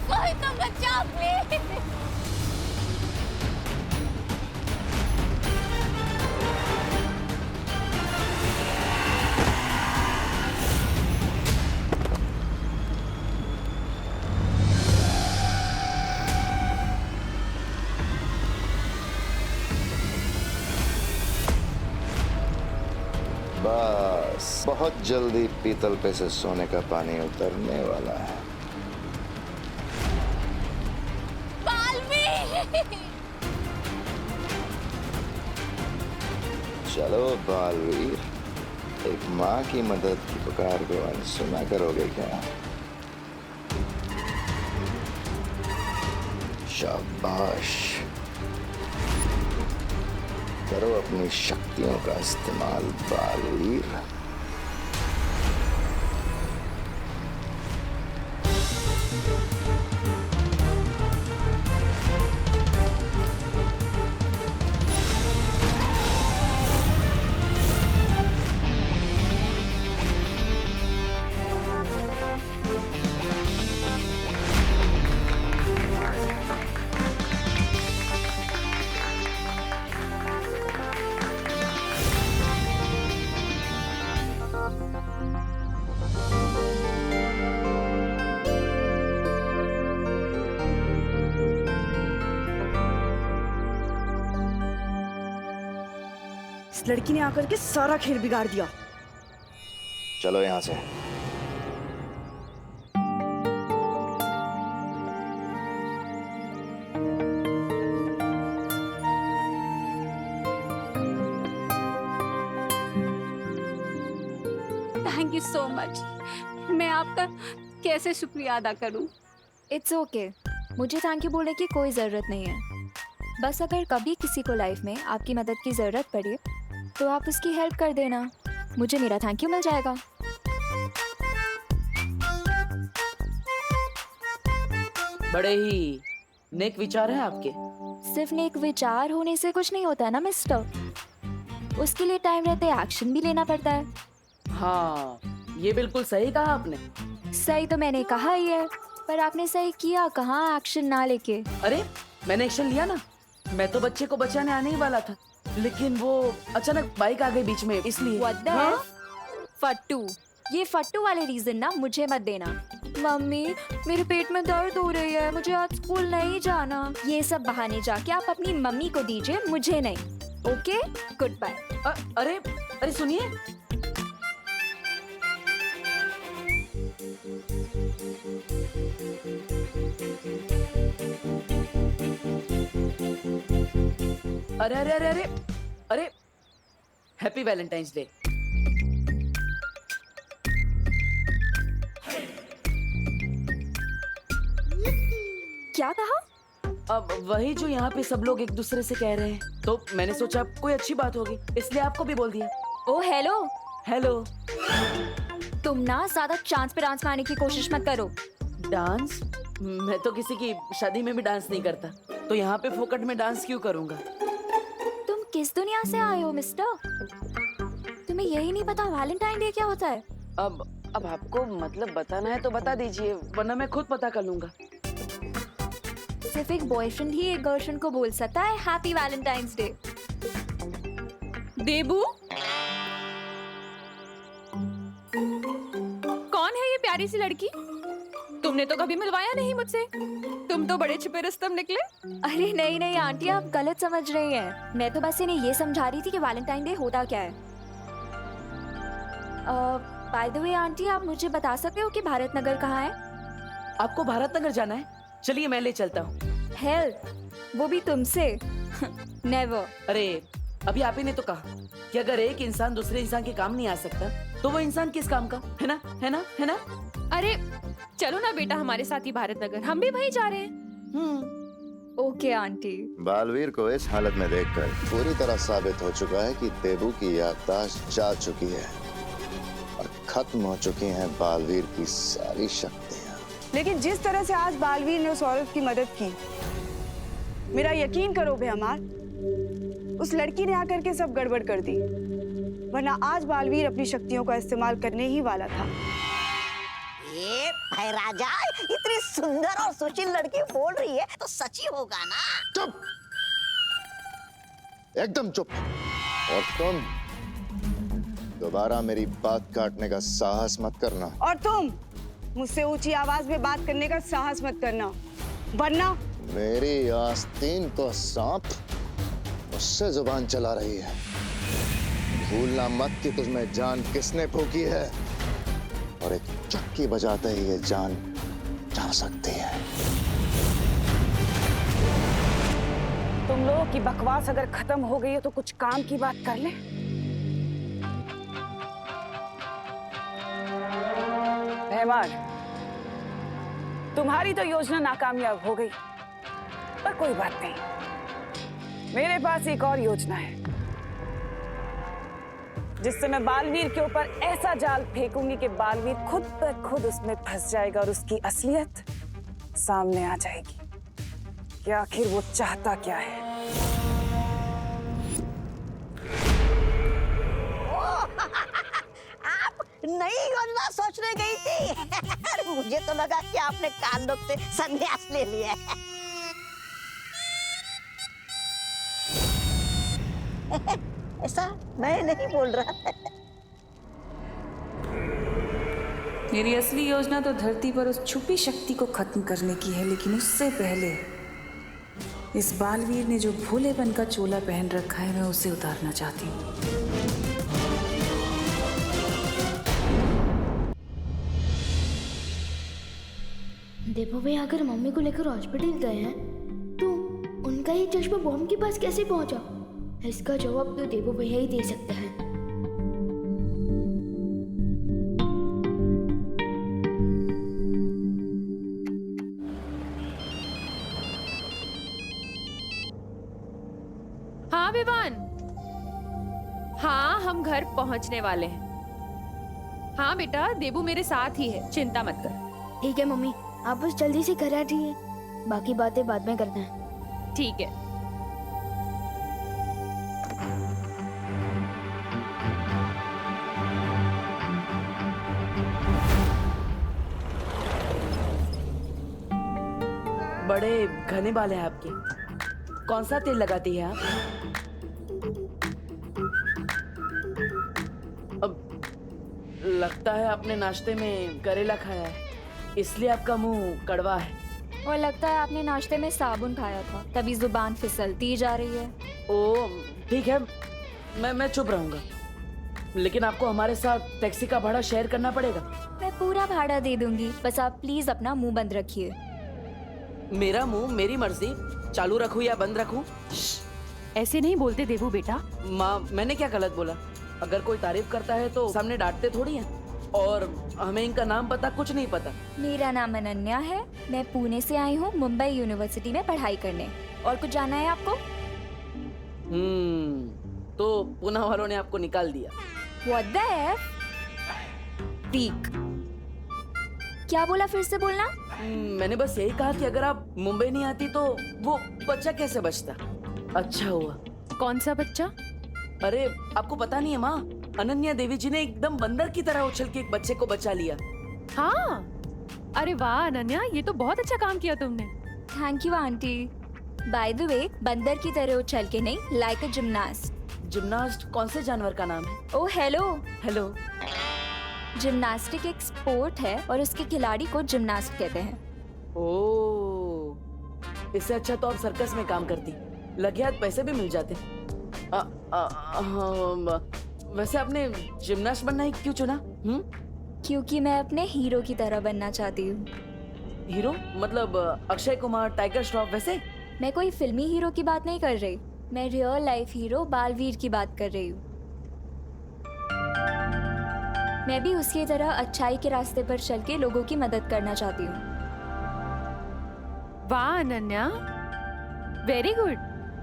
कोई तो बचाओ प्लीज। बस बहुत जल्दी पीतल पे से सोने का पानी उतरने वाला है। चलो बालवीर, एक माँ की मदद की पुकार को अनसुना करोगे क्या? शाबाश, करो अपनी शक्तियों का इस्तेमाल बालवीर। इस लड़की ने आकर के सारा खेल बिगाड़ दिया। चलो यहाँ से। Thank you so much. मैं आपका कैसे शुक्रिया अदा करूं? इट्स ओके, मुझे थैंक यू बोलने की कोई ज़रूरत नहीं है। बस अगर कभी किसी को लाइफ में आपकी मदद की ज़रूरत पड़े तो आप उसकी हेल्प कर देना, मुझे मेरा थैंक यू मिल जाएगा। बड़े ही नेक विचार है आपके। सिर्फ नेक विचार होने से कुछ नहीं होता है ना मिस्टर, उसके लिए टाइम रहते एक्शन भी लेना पड़ता है। हाँ, ये बिल्कुल सही कहा आपने। सही तो मैंने कहा ही है, पर आपने सही किया कहाँ एक्शन ना लेके। अरे मैंने एक्शन लिया ना, मैं तो बच्चे को बचाने आने ही वाला था, लेकिन वो अचानक बाइक आ गई बीच में, इसलिए। What the hell? फट्टू, ये फट्टू वाले रीजन ना मुझे मत देना। मम्मी मेरे पेट में दर्द हो रही है, मुझे आज स्कूल नहीं जाना, ये सब बहाने जाके आप अपनी मम्मी को दीजिए, मुझे नहीं। Okay, goodbye. अरे अरे सुनिए, अरे अरे अरे अरे अरे हैप्पी वैलेंटाइंस डे। क्या कहा? अब वही जो यहाँ पे सब लोग एक दूसरे से कह रहे हैं, तो मैंने सोचा कोई अच्छी बात होगी, इसलिए आपको भी बोल दिया। ओ हेलो हेलो। तुम ना ज्यादा चांस पे डांस मारने की कोशिश मत करो। डांस? मैं तो किसी की शादी में भी डांस नहीं करता, तो यहाँ पे फोकट में डांस क्यों करूँगा? तुम किस दुनिया से आए हो मिस्टर? तुम्हें यही नहीं पता वैलेंटाइन डे क्या होता है? अब आपको मतलब बताना है तो बता दीजिए, वरना मैं खुद पता कर लूंगा। सिर्फ एक बॉयफ्रेंड ही एक गर्लफ्रेंड को बोल सकता है हैप्पी वैलेंटाइंस डे। देबू, कौन है ये प्यारी सी लड़की? तुमने तो कभी मिलवाया नहीं मुझसे, तुम तो बड़े छिपे रुस्तम निकले। अरे नहीं नहीं आंटी, आप गलत समझ रही हैं। मैं तो बस इन्हें ये समझा रही थी कि वैलेंटाइन डे होता क्या है। बाय द वे आंटी, आप मुझे बता सकते हो कि भारत नगर कहाँ है? आपको भारत नगर जाना है? चलिए मैं ले चलता हूँ। हेल्प, वो भी तुमसे? नेवर। अरे अभी आप ही ने तो कहा कि अगर एक इंसान दूसरे इंसान के काम नहीं आ सकता तो वो इंसान किस काम का, है ना, है ना, है ना? अरे चलो ना बेटा हमारे साथ ही भारत नगर, हम भी वहीं जा रहे हैं। Okay aunty. बालवीर को इस हालत में देखकर पूरी तरह साबित हो चुका है कि देबू की याददाश्त जा चुकी है और खत्म हो चुकी हैं बालवीर की सारी शक्तियाँ। लेकिन जिस तरह से आज बालवीर ने उस औरत की मदद की, मेरा यकीन करो बेहमार, उस लड़की ने आकर के सब गड़बड़ कर दी, वरना आज बालवीर अपनी शक्तियों का इस्तेमाल करने ही वाला था। हाय राजा, इतनी सुंदर और सुशील लड़की बोल रही है तो सच ही होगा ना। चुप, एकदम चुप। और तुम दोबारा मेरी बात काटने का साहस मत करना। और तुम मुझसे ऊंची आवाज में बात करने का साहस मत करना, वरना मेरी आस्तीन तो सांप, उससे जुबान चला रही है। भूलना मत कि तुझमें जान किसने फूकी है, और एक चक्की बजाते ही ये जान जा सकती है। तुम लोगों की बकवास अगर खत्म हो गई है तो कुछ काम की बात कर ले। रहमान, तुम्हारी तो योजना नाकामयाब हो गई, पर कोई बात नहीं। मेरे पास एक और योजना है, जिससे मैं बालवीर के ऊपर ऐसा जाल फेंकूंगी कि बालवीर खुद ब खुद उसमें फंस जाएगा और उसकी असलियत सामने आ जाएगी कि आखिर वो चाहता क्या है। आप नई योजना सोचने गई थी। मुझे तो लगा कि आपने कांडों से संन्यास ले लिया है। ऐसा मैं नहीं बोल रहा। मेरी असली योजना तो धरती पर उस छुपी शक्ति को खत्म करने की है, लेकिन उससे पहले इस बालवीर ने जो भोलेपन का चोला पहन रखा है, मैं उसे उतारना चाहती हूँ। देवो भाई अगर मम्मी को लेकर हॉस्पिटल गए हैं तो उनका ही चश्मा बॉम्ब के पास कैसे पहुंचा? इसका जवाब तो देवो भैया ही दे सकते हैं। हाँ विवान, हाँ हम घर पहुंचने वाले हैं। हाँ बेटा, देबू मेरे साथ ही है, चिंता मत कर। ठीक है मम्मी, आप बस जल्दी से घर आ जाइए, बाकी बातें बाद में करना है। ठीक है। बड़े घने बाल हैं आपके। कौन सा तेल लगाती है आप? अब लगता है आपने नाश्ते में करेला खाया है, इसलिए आपका मुंह कड़वा है। और लगता है आपने नाश्ते में साबुन खाया था, तभी जुबान फिसलती जा रही है। ओ ठीक है, मैं चुप रहूंगा, लेकिन आपको हमारे साथ टैक्सी का भाड़ा शेयर करना पड़ेगा। मैं पूरा भाड़ा दे दूंगी, बस आप प्लीज अपना मुंह बंद रखिए। मेरा मुंह मेरी मर्जी, चालू रखूं या बंद रखूं? ऐसे नहीं बोलते देबू बेटा। माँ, मैंने क्या गलत बोला? अगर कोई तारीफ करता है तो सामने डांटते थोड़ी हैं, और हमें इनका नाम पता कुछ नहीं पता। मेरा नाम अनन्या है, मैं पुणे से आई हूँ मुंबई यूनिवर्सिटी में पढ़ाई करने। और कुछ जानना है आपको? तो पुणे वालों ने आपको निकाल दिया। What the F? ठीक। क्या बोला, फिर से बोलना। मैंने बस यही कहा कि अगर आप मुंबई नहीं आती तो वो बच्चा कैसे बचता। अच्छा हुआ। कौन सा बच्चा? अरे आपको पता नहीं है माँ, अनन्या देवी जी ने एकदम बंदर की तरह उछल के एक बच्चे को बचा लिया। हाँ, अरे वाह अनन्या, ये तो बहुत अच्छा काम किया तुमने। Thank you aunty. By the way, बंदर की तरह उछल के नहीं, लाइक अ जिम्नास्ट। जिम्नास्ट कौन से जानवर का नाम है? Oh hello. हेलो। जिम्नास्टिक एक स्पोर्ट है और उसके खिलाड़ी को जिम्नास्ट कहते हैं। ओह, इससे अच्छा तो आप सर्कस में काम करती, लगे हाथ पैसे भी मिल जाते। वैसे आपने जिम्नास्ट बनना ही क्यों चुना? क्योंकि मैं अपने हीरो की तरह बनना चाहती हूँ। हीरो मतलब अक्षय कुमार, टाइगर श्रॉफ वैसे? मैं कोई फिल्मी हीरो की बात नहीं कर रही, मैं रियल लाइफ हीरो बालवीर की बात कर रही हूँ। मैं भी उसकी तरह अच्छाई के रास्ते पर चल के लोगों की मदद करना चाहती हूँ। वाह Ananya, very good.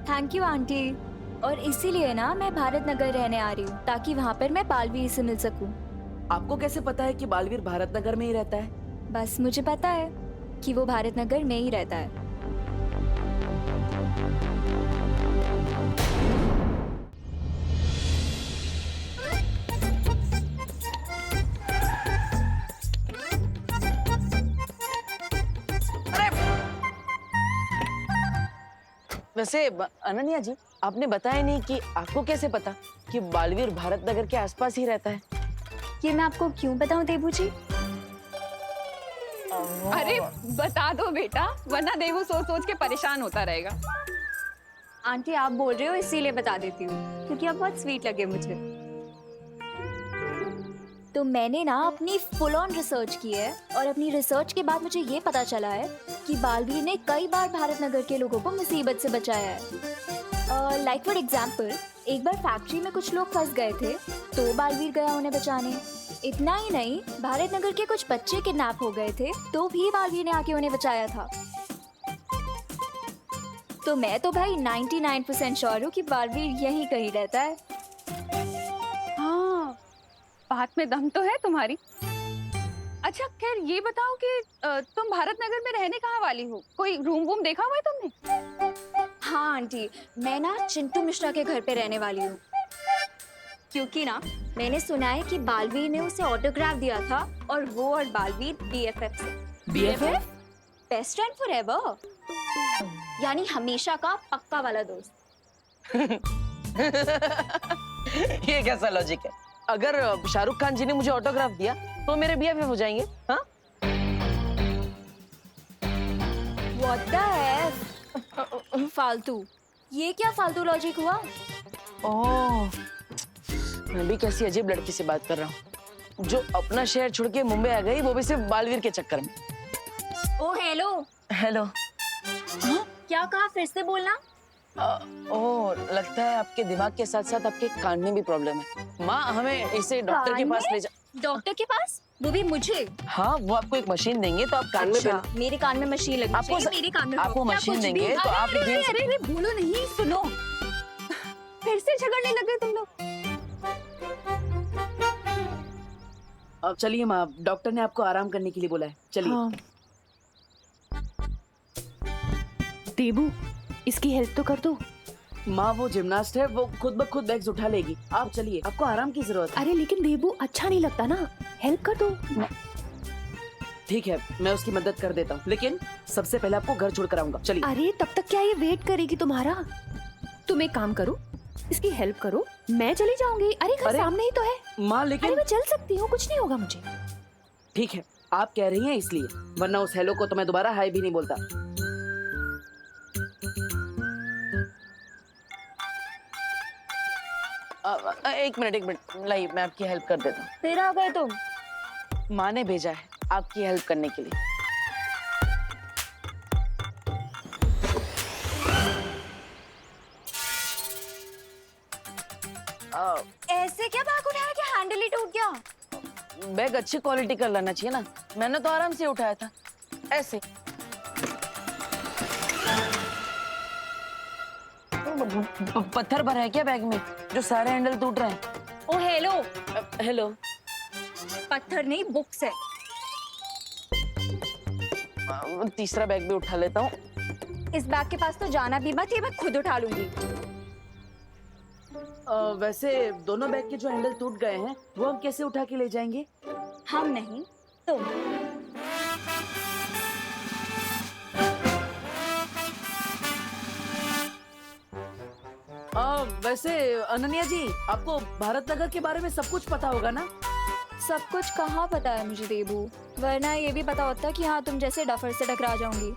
Thank you aunty. और इसीलिए ना मैं भारत नगर रहने आ रही हूँ, ताकि वहाँ पर मैं बालवीर से मिल सकूँ। आपको कैसे पता है कि बालवीर भारत नगर में ही रहता है? बस मुझे पता है कि वो भारत नगर में ही रहता है। वैसे अनन्या जी, आपने बताया नहीं कि आपको कैसे पता कि बालवीर भारत नगर के आसपास ही रहता है? ये मैं आपको क्यों बताऊं देबू जी? अरे बता दो बेटा, वरना देवू सोच सोच के परेशान होता रहेगा। आंटी आप बोल रहे हो इसीलिए बता देती हूँ, क्योंकि आप बहुत स्वीट लगे मुझे। तो मैंने ना अपनी फुल ऑन रिसर्च की है, और अपनी रिसर्च के बाद मुझे ये पता चला है कि बालवीर ने कई बार भारत नगर के लोगों को मुसीबत से बचाया है। लाइक फॉर एग्जाम्पल, एक बार फैक्ट्री में कुछ लोग फंस गए थे, तो बालवीर गया उन्हें बचाने। इतना ही नहीं, भारत नगर के कुछ बच्चे किडनैप हो गए थे, तो भी बालवीर ने आके उन्हें बचाया था। तो मैं तो भाई 99% श्योर हूँ कि बालवीर यहीं कहीं रहता है। हाँ, बात में दम तो है तुम्हारी। अच्छा खैर ये बताओ कि तुम भारत नगर में रहने कहाँ वाली हो? कोई रूम वूम देखा हुआ है तुमने? हाँ आंटी, मैं ना चिंटू मिश्रा के घर पे रहने वाली हूँ, क्योंकि ना मैंने सुना है कि बालवीर ने उसे ऑटोग्राफ दिया था, और वो और बालवीर BFF से। BFF? बेस्ट फ्रेंड फॉरएवर, यानी हमेशा का पक्का वाला दोस्त। ये कैसा लॉजिक है? अगर शाहरुख खान जी ने मुझे ऑटोग्राफ दिया तो मेरे BFF हो जाएंगे? हाँ? What the F? फालतू, ये क्या फालतू लॉजिक हुआ? ओह, मैं भी कैसी अजीब लड़की से बात कर रहा हूँ, जो अपना शहर छोड़ के मुंबई आ गई, वो भी सिर्फ बालवीर के चक्कर में। ओ हेलो। हेलो। क्या कहा, फिर से बोलना। ओह, लगता है आपके दिमाग के साथ साथ आपके कान में भी प्रॉब्लम है। माँ, हमें इसे डॉक्टर के पास ले जा। डॉक्टर के पास? वो भी मुझे? हाँ, वो आपको एक मशीन देंगे तो आप कान में अच्छा, मेरे कान में मशीन लगनी आपको चाहिए, मेरे कान में आपको क्या मशीन कुछ भी? देंगे तो आप अरे अरे अरे बोलो नहीं, सुनो। फिर से झगड़ने लगे तुम लोग। अब चलिए माँ, डॉक्टर ने आपको आराम करने के लिए बोला है, चलिए। हाँ। देबू, इसकी हेल्प तो कर दो। माँ, वो जिमनास्ट है, वो खुद ब खुद बैग्स उठा लेगी। आप चलिए, आपको आराम की जरूरत है। अरे लेकिन देबू अच्छा नहीं लगता ना, हेल्प कर दो। ठीक है, मैं उसकी मदद कर देता हूँ, लेकिन सबसे पहले आपको घर छोड़ कर आऊंगा। चलिए। अरे तब तक क्या ये वेट करेगी तुम्हारा? तुम एक काम करो, इसकी हेल्प करो, मैं चली जाऊंगी। अरे घर सामने ही तो है। माँ, अरे लेकिन मैं चल सकती हूँ, कुछ नहीं होगा मुझे। ठीक है, आप कह रही हैं इसलिए, वरना उस हेलो को तो मैं दोबारा हाय भी नहीं बोलता। एक मिनट, लाइए, मैं आपकी हेल्प कर देता हूँ। फिर आ गए तुम? माँ ने भेजा है आपकी हेल्प करने के लिए। ऐसे क्या बैग उठाया कि हैंडल ही टूट गया? बैग अच्छी क्वालिटी का लाना चाहिए ना, मैंने तो आराम से उठाया था, ऐसे। पत्थर भरा है क्या बैग में, जो सारे हैंडल टूट रहे हैं? ओ हेलो। हेलो। पत्थर नहीं, बुक्स है। तीसरा बैग भी उठा लेता हूँ। इस बैग के पास तो जाना भी मत, ये मैं खुद उठा लूंगी। वैसे दोनों बैग के जो हैंडल टूट गए हैं, वो हम कैसे उठा के ले जाएंगे? हम नहीं, तुम। वैसे अनन्या जी, आपको भारत नगर के बारे में सब कुछ पता होगा ना? सब कुछ कहाँ पता है मुझे देबू, वरना ये भी पता होता कि हाँ तुम जैसे डफर से टकरा जाऊंगी।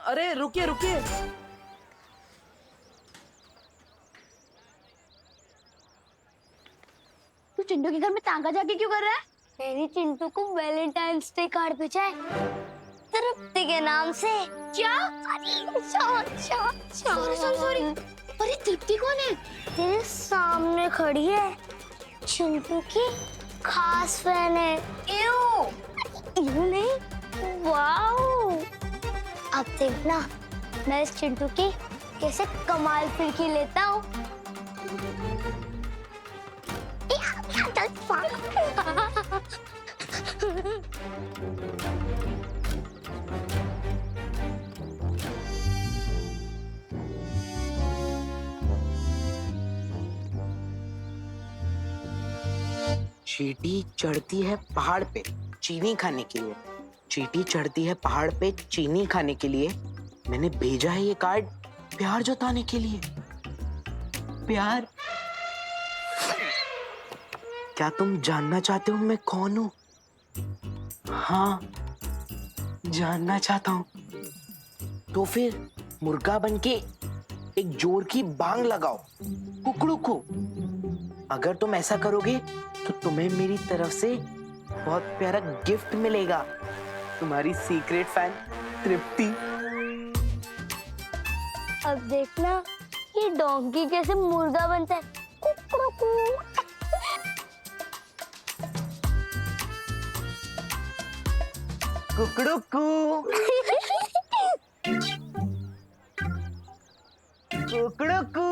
अरे रुकिए रुकिए, तू चिंटू के घर में तांगा जाके क्यों कर रहा है? मैंने चिंटू को वैलेंटाइंस डे कार्ड भेजा है तृप्ति के नाम से। क्या? सॉरी। अरे तृप्ति कौन है? तेरे सामने खड़ी है, चिंटू की खास फैन है। यू नहीं, वाओ। अब देखना मैं इस चिंटू की कैसे कमाल फिरकी लेता हूँ। चींटी चढ़ती है पहाड़ पे चीनी खाने के लिए। चींटी चढ़ती है पहाड़ पे चीनी खाने के लिए, मैंने भेजा है ये कार्ड प्यार जताने के लिए। प्यार। क्या तुम जानना चाहते हो मैं कौन हूं? हाँ, जानना चाहता हूं। तो फिर मुर्गा बनके एक जोर की बांग लगाओ कुकड़ू को। अगर तुम ऐसा करोगे तो तुम्हें मेरी तरफ से बहुत प्यारा गिफ्ट मिलेगा। तुम्हारी सीक्रेट फैन तृप्ति। अब देखना ये डोंकी कैसे मुर्गा बनता है। कुकड़ू। कुकड़ू कू। कुकड़ू कू।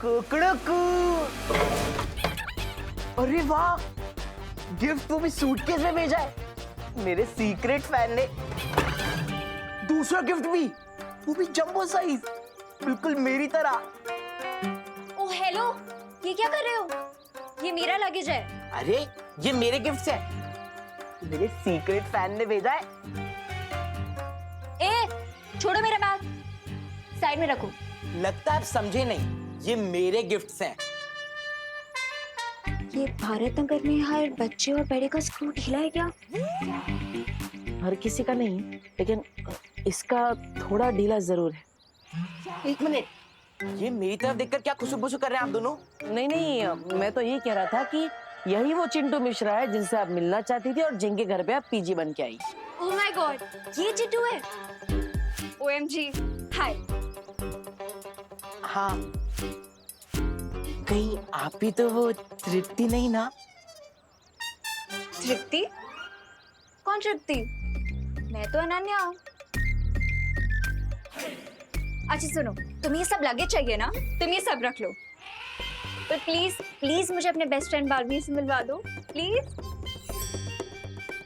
कुकड़ू कू। अरे वाह, गिफ्ट वो भी सूटकेस में भेजा है। मेरे सीक्रेट फैन ने दूसरा गिफ्ट भी, वो भी जंबो साइज, बिल्कुल मेरी तरह। ओ हेलो, ये क्या कर रहे हो? ये मेरा लगेज है। अरे ये मेरे गिफ्ट है, मेरे सीक्रेट फैन ने भेजा है। ए, छोड़ो मेरा बैग, साइड में रखो। लगता है आप समझे नहीं, ये मेरे गिफ्ट्स हैं। ये भारत नगर में हर बच्चे और बड़े का स्क्रू ढीला है क्या? हर किसी का नहीं, लेकिन इसका थोड़ा ढीला जरूर है। एक मिनट, ये मेरी तरफ देखकर क्या खुशबू कर रहे हैं आप दोनों? नहीं नहीं, मैं तो ये कह रहा था कि यही वो चिंटू मिश्रा है जिनसे आप मिलना चाहती थी और जिनके घर पे आप पीजी बन के आई। ओह माय गॉड, ये चिट्टू है। OMG, हाय। हाँ, कहीं आप ही तो वो तृप्ति नहीं ना? तृप्ति? कौन तृप्ति? मैं तो अनन्या हूँ। अच्छा सुनो, तुम्हें ये सब लगेज चाहिए ना? तुम ये सब रख लो। पर प्लीज प्लीज मुझे अपने बेस्ट फ्रेंड बालवीर से मिलवा दो, प्लीज।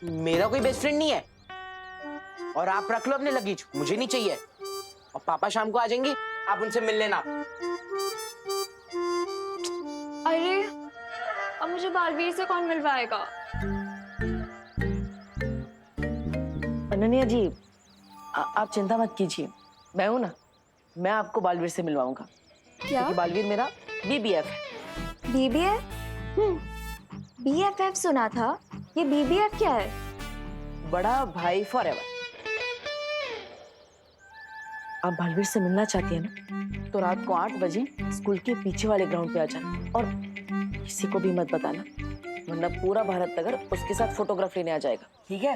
मेरा कोई बेस्ट फ्रेंड नहीं है, और आप रख लो अपने लगेज, मुझे नहीं चाहिए। और पापा शाम को आ जाएंगे, आप उनसे मिल लेना। अरे, अब मुझे बालवीर से कौन मिलवाएगा? अनन्या जी, आप चिंता मत कीजिए, मैं हूं ना, मैं आपको बालवीर से मिलवाऊंगा। क्या? क्योंकि बालवीर मेरा BBF है। BBF? BFF सुना था, ये BBF क्या है? बड़ा भाई फॉरएवर। आप बालवीर से मिलना चाहती है ना, तो रात को 8 बजे स्कूल के पीछे वाले ग्राउंड पे आ जाना, और किसी को भी मत बताना, वरना पूरा भारत नगर उसके साथ फोटोग्राफ लेने आ जाएगा, ठीक है?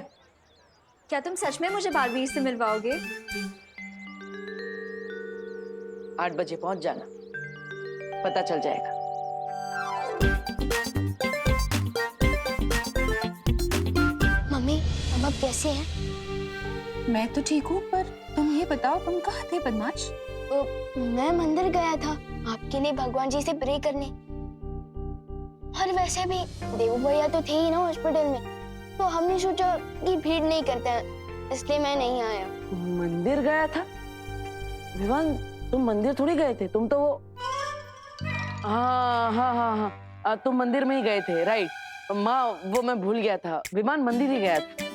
क्या तुम सच में मुझे बालवीर से मिलवाओगे? 8 बजे पहुंच जाना, पता चल जाएगा। मम्मी, अब आप कैसे हैं? मैं तो ठीक हूँ, पर तुम ये बताओ तुम कहाँ थे बदमाश? मैं मंदिर गया था आपके लिए भगवान जी से प्रे करने। और वैसे भी देवू भैया तो थे ही ना हॉस्पिटल में, तो हमने सोचा कि भीड़ नहीं करता है, इसलिए मैं नहीं आया। मंदिर गया था? विवान, तुम मंदिर थोड़ी गए थे, तुम तो वो हाँ हाँ हाँ हाँ, तुम मंदिर में ही गए थे, राइट। माँ, वो मैं भूल गया था, विमान मंदिर ही गया था।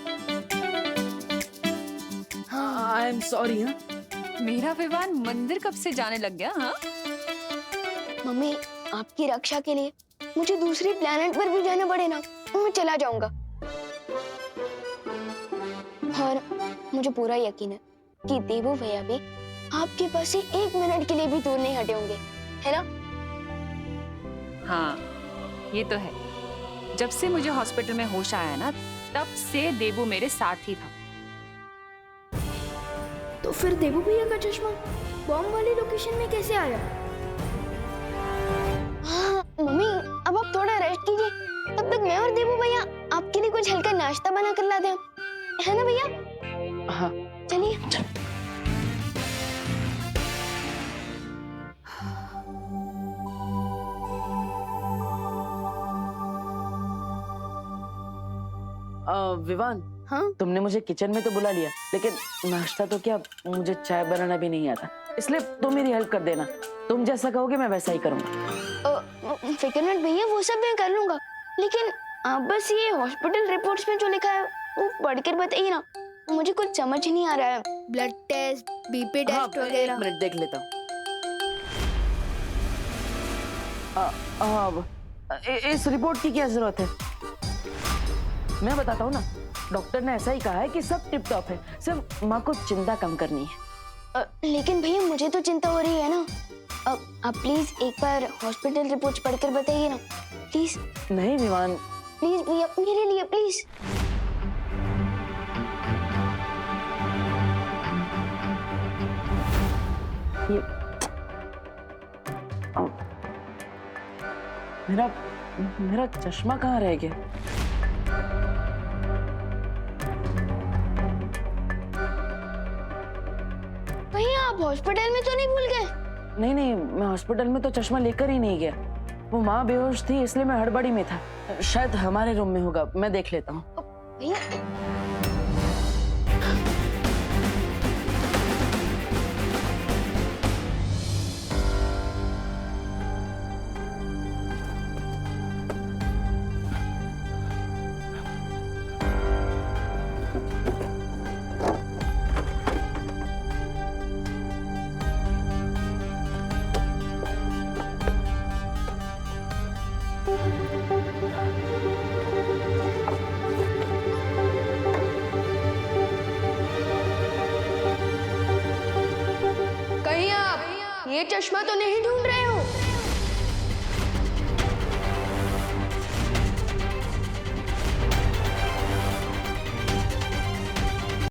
I am sorry. हाँ, मेरा विमान मंदिर कब से जाने लग गया? हाँ, मम्मी, आपकी रक्षा के लिए मुझे दूसरी प्लेनेट पर भी जाना पड़े ना, तो मैं चला जाऊंगा। और मुझे पूरा यकीन है कि देवू भैया भी आपके पास से 1 मिनट के लिए भी दूर नहीं हटे होंगे, है ना? हाँ, ये तो है। जब से मुझे हॉस्पिटल में होश आया ना, तब से देवू मेरे साथ ही था। तो फिर देवू भैया का चश्मा बॉम्ब वाली लोकेशन में कैसे आया? हाँ, मम्मी, अब आप थोड़ा रेस्ट कीजिए, तब तक मैं और देवू भैया आपके लिए कुछ हल्का नाश्ता बना कर लाते हैं, है ना भैया? हाँ, चलिए। विवान, हाँ? तुमने मुझे किचन में तो बुला लिया, लेकिन नाश्ता तो क्या, मुझे चाय बनाना भी नहीं आता, इसलिए तुम मेरी हेल्प कर देना। तुम जैसा कहोगे मैं वैसा ही करूंगा। फिक्र मत भैया, वो सब मैं कर लूंगा, लेकिन आप बस ये हॉस्पिटल रिपोर्ट्स में जो लिखा है वो पढ़कर बताइए ना, मुझे कुछ समझ नहीं आ रहा है। ब्लड टेस्ट, बीपी हाँ, टेस्ट एक वगैरह। मिनट देख लेता हूँ। इस रिपोर्ट की क्या जरूरत है? मैं बताता हूँ ना, डॉक्टर ने ऐसा ही कहा है कि सब टिप टॉप है, सिर्फ माँ को चिंता कम करनी है। लेकिन भैया मुझे तो चिंता हो रही है ना। आप प्लीज एक बार हॉस्पिटल रिपोर्ट्स पढ़कर बताइए ना, प्लीज। नहीं विमान, प्लीज भैया, मेरे लिए प्लीज। ये मेरा मेरा चश्मा कहाँ रह गया? भैया आप हॉस्पिटल में तो नहीं भूल गए? नहीं नहीं, मैं हॉस्पिटल में तो चश्मा लेकर ही नहीं गया। वो माँ बेहोश थी इसलिए मैं हड़बड़ी में था। शायद हमारे रूम में होगा, मैं देख लेता हूँ। भैया कहीं आप ये चश्मा तो नहीं ढूंढ रहे हो?